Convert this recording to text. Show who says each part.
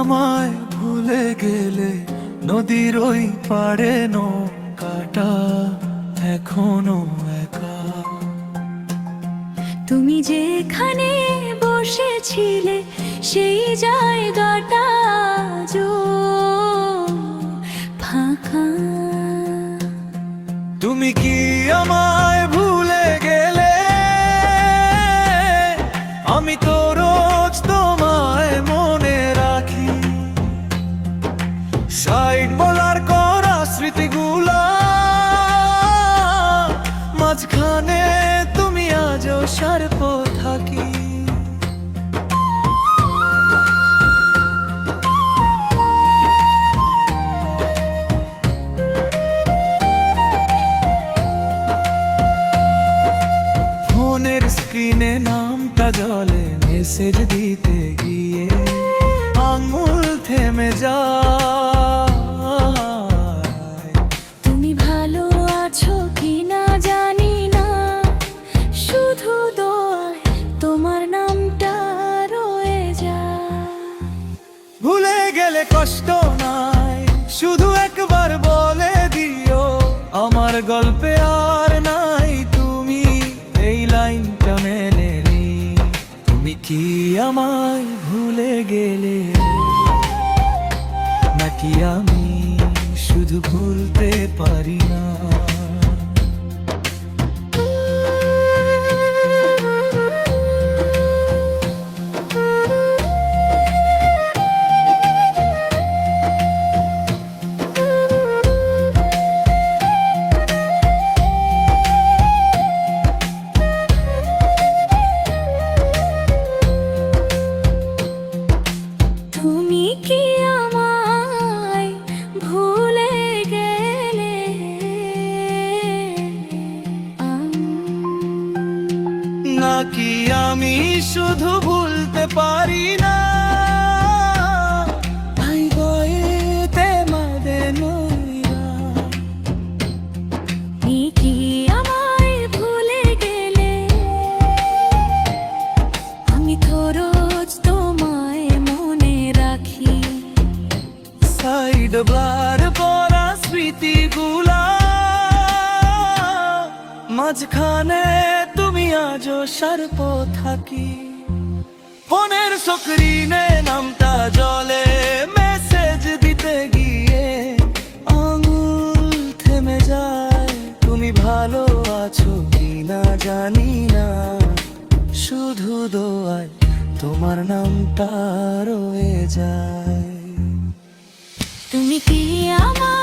Speaker 1: আমায় ভুলে গেলে নদীর ওই পাড়ে নৌকাটা এখনো একা।
Speaker 2: তুমি যেখানে বসেছিলে সেই জায়গাটা আজও ফাঁকা।
Speaker 1: তুমি কি আমায় ভুলে গেলে? আমি তো রোজ তোমায় মনে রাখি। সাইড বলার করা স্মৃতিগুলা, মাঝখানে তুমি আজও সার্প থাকি। ফোনের স্ক্রিনে নামটা জলে, মেসেজ দিতে গিয়ে আঙুল থেমে যায়।
Speaker 2: তুমি ভালো আছো কিনা জানি না, শুধু দোয়ায় তোমার নামটা রয়ে যায়।
Speaker 1: ভুলে গেলে কষ্ট নাই, শুধু একবার বলে দিও আমার গল্পে আর নাই তুমি। এই লাইনটা মেনে নি। তুমি কি আমায় ভুলে গেলে, নাকি আমি শুধু ভুলতে পারি না?
Speaker 2: তুমি কি আমায় ভুলে গেলে,
Speaker 1: নাকি আমি শুধু ভুলতে পারি না? ভাই বয়েতে মাদে নইরা।
Speaker 2: তুমি কি আমায় ভুলে গেলে, আমি তো রোজ তোমায় মনে রাখি।
Speaker 1: সাইড ব্লার পরা স্মৃতিগুলা, মাঝখানে তুমি আজও সার্প থাকি। ফোনের স্ক্রিনে নামটা জলে, মেসেজ দিতে গিয়ে আঙুল থেমে যায়। তুমি ভালো আছো কিনা জানি না, শুধু দোয়ায় তোমার নামটা রয়ে যায়।
Speaker 2: তুমি কি আমায়